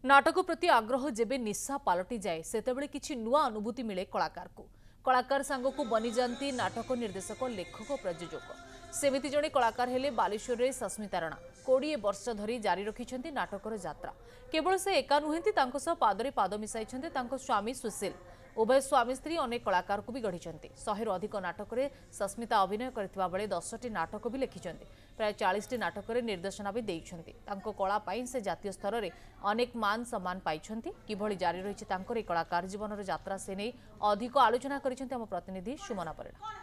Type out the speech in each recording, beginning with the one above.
नाटक प्रति आग्रह जेबे निशा पलटि जाए सेतेबेले किछि नुआ अनुभूति मिले कलाकार को कलाकार सांग को बनी जाती नाटक निर्देशक लेखक प्रयोजक सेमिति जड़े कलाकार हेले बालेश्वर रे सस्मिता राणा 20 वर्ष धरी जारी रखिछन्ति नाटकर यात्रा केवल से एका नुहंती तांको सह पादरे पाद मिसाइछन्ति तांको स्वामी सुशील उभय स्वामी स्त्री अनेक कलाकार को भी गढ़ी 100 अधिक नाटक में सस्मिता अभिनय करथिबा बेले 10टी नाटक भी लिखिछन्ति प्राय 40टी नाटक में निर्देशना भी देइछन्ति तांको कला पाई से जातीय स्तर में अनेक मान सम्मान पाइछन्ति किभଳି जारी रहिछि तांकर कलाकार जीवन यात्रा से नहीं अधिक आलोचना करिछन्ति हम प्रतिनिधि सुमना परिणा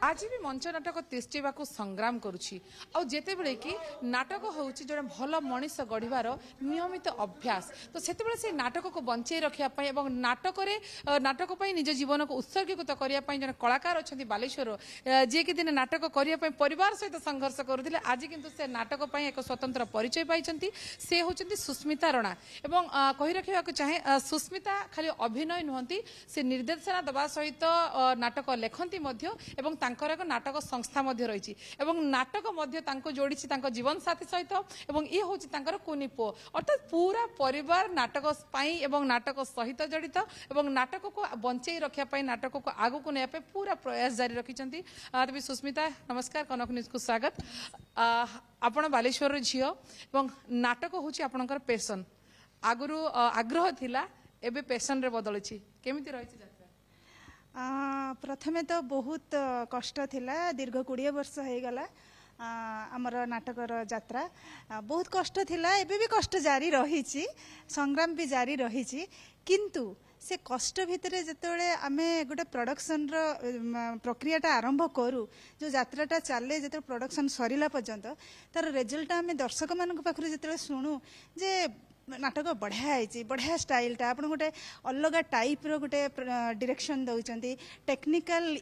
आज भी मंच नाटक तिष्ठा संग्राम करुच्ची आते बड़े कि नाटक हूँ जो भल मनीष गढ़वार नियमित अभ्यास तो से नाटक को बंचाई रखापी नाटक नाटक निज जीवन को उत्सर्गीकृत करने जन कलाकार अच्छा बालेश्वर जी कि दिन नाटक करने परिवार सहित संघर्ष करुले आज किंतु से नाटक एक स्वतंत्र परिचय पाई से होती सुस्मिता राणा एवं कही रखा चाहे सुस्मिता खाली अभिनय नुहति से निर्देशना दवा सहित नाटक लेखती एवं तांकर एक नाटक संस्था रही नाटक जोड़ी जीवन साथी सहित ये हूँ कुनी पु अर्थात पूरा परिवार नाटक एवं नाटक सहित जड़ित एवं नाटक को बंचाई रखापी नाटक को आगू को नहीं पूरा प्रयास जारी रखिंट तभी सुस्मिता नमस्कार कनक न्यूज को स्वागत आपण बालेश्वर झील एवं नाटक हूँ आपणकर पैशन आगुरी आग्रह थिला एबे पैशन रे बदलुची केमिति रही प्रथमे तो बहुत कष्ट थिला दीर्घ 20 वर्ष हो गला आमर नाटकर यात्रा बहुत कष्ट थिला एबे भी कष्ट जारी रही संग्राम भी जारी रही किंतु से कष्ट भितर जिते आमे गोटे प्रोडक्शन प्रक्रियाटा आरंभ करूँ जो यात्राटा चले जो प्रोडक्शन सरीला पर्यंत तार रिजल्ट आम दर्शक मान पाखे जो शुणु जे नाटक बढ़िया स्टाइलटा आप गोटे अलग टाइप रो गोटे डायरेक्शन दौरान टेक्निकल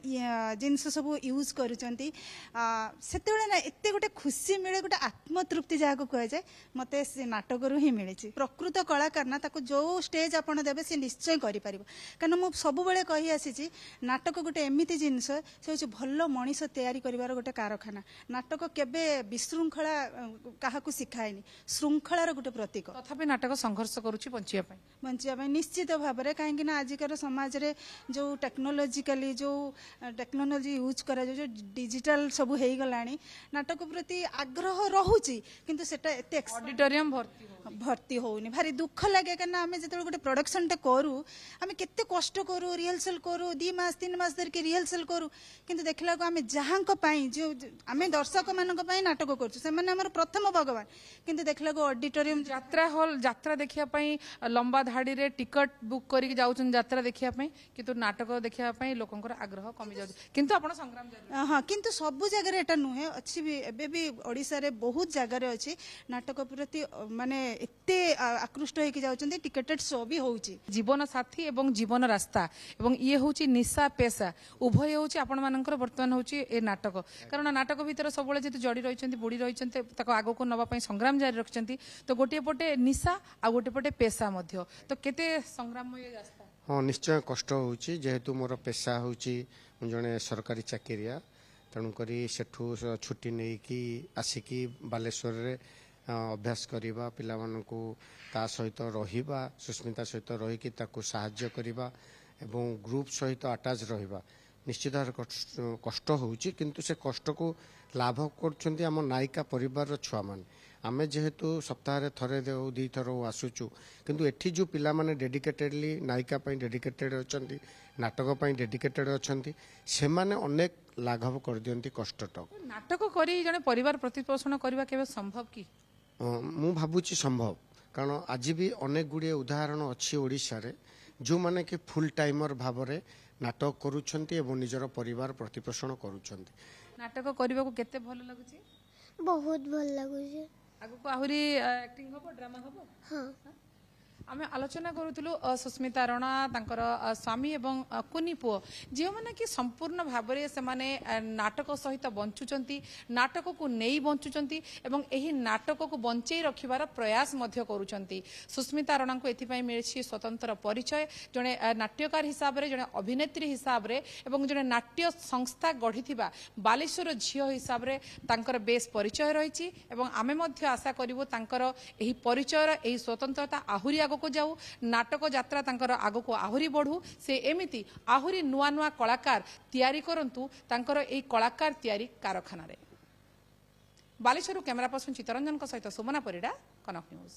जिनस सब यूज करुँचे ना एत गोटे खुशी मिले गोटे आत्मतृप्ति जहाँ कह जाए मत से नाटक ही मिली प्रकृत कलाकार ना जो स्टेज आपड़ देवे सी निश्चय करें कारण मुझे सब कही आसी नाटक गोटे एमती जिनस से हूँ भल मनीष तैयारी कर गोटे कारखाना नाटक केबे विशृंखला क्या शिखाएनि श्रृंखलार गोटे प्रतीक तथापि नाटक संघर्ष करुच्ची बंचिया निश्चित भाव में कहीं आजिकार समाज रे जो टेक्नोलोजिकली जो टेक्नोलोजी यूज करा जो डिजिटल सब हो गला नाटक प्रति आग्रह रोचे किंतु सेटा एते ऑडिटोरियम भर्ती होनी भारी दुख लगे कहीं आम जो गोटे प्रोडक्शन करूँ आम केते कष्ट करूँ रिहर्सल करूँ 2 मास 3 मास धरिकी रिहर्सल करूँ किंतु देखला आम जहाँ जो आम दर्शक मान नाटक कर प्रथम भगवान किंतु देखला ऑडिटोरियम यात्रा हॉल यात्रा देखापी लंबा धाड़ी रे टिकट बुक करके जाऊँ यात्रा देखापी किंतु नाटक देखापी लोकंर आग्रह कमी जाऊँ किंतु आपण संग्राम हाँ किंतु सबु जगह एटा नुहे अच्छी भी एबे भी ओडिसा रे बहुत जगह अच्छी नाटक प्रति माने एते आकृष्ट होके जाउछन्ते टिकेटेड शो भी होउची जीवन साथी एवं जीवन रास्ता एवं ये होउची निशा पेशा उभय होउची आपण मानकर वर्तमान होउची ए नाटक कारण नाटक भीतर सबले जेतु जड़ी रहिछन्ते बुड़ी रहिछन्ते ताको आगो को नबा पई संग्राम जारी रखछन्ती तो गोटे पटे निशा आ गोटे पटे पेशा मध्य तो केते संग्राममय रास्ता हाँ निश्चय कष्ट होउची जेहेतु मोर पेशा होउची जने सरकारी चाकरिया तेणुकरी सेठू छुट्टी नहीं कि आसिकी बालेश्वर रे अभ्यास करवा पिला मानकू ता सहित रहिबा सुस्मिता सहित रहीकि ताकू साहाय्य करवा एवं ग्रुप सहित अटैच रहिबा निश्चित कष्ट होउची किंतु से कष्ट को लाभ करछन्ती आम नायिका परिवार छुआ मान आमे जेहेतु सप्ताह थरे 2 थर आसुचु किंतु एठी जो पिला माने डेडिकेटेडली नायिका पई डेडिकेटेड अछन्ती नाटक पई डेडिकेटेड अछन्ती से माने अनेक लाघव कर दियंती कष्टट नाटक करी जने परिवार प्रतिपोषण करबा केबे संभव की मु भाबुची संभव कारण आज भी अनेक गुड़िए उदाहरण अच्छी ओडिशा रे जो माने कि फुल टाइमर भाव में नाटक करुछन्ती एवं निजर परिवार प्रतिपोषण करुछन्ती नाटक करबा को केते भल लागुची बहुत भल लागुची आगु को आहुरी एक्टिंग हबो ड्रामा हबो हां आम आलोचना करूँ सुस्मिता रଣା तांकर स्वामी एवं कुनी पुओ जो मैंने कि संपूर्ण भाव में नाटक सहित बंचुंट नाटक को नहीं बंचुंट एवं यही नाटक को बंचई रखिबार प्रयास करुँच सुस्मिता रଣା को एथिपाई मिली स्वतंत्र परिचय जड़े नाट्यकार हिसाब से जड़े अभिनेत्री हिसाब से एवं जड़े नाट्य संस्था गढ़ी बालेश्वर झील हिसाब से तांकर बेस परिचय रही आमे मध्य आशा करूँ तांकर यही परिचयर यही स्वतंत्रता आहुरी आगको जाऊ नाटक यात्रा तांकर आगको आहुरी बढ़ू से एमिति आहुरी नुआ नुआ कलाकार तैयारी करंतु तांकर एही कलाकार तैयारी कारखाना रे। बालेश्वर कैमरा पर्सन चित्तरंजन सहित सुमना परिडा, कनक न्यूज।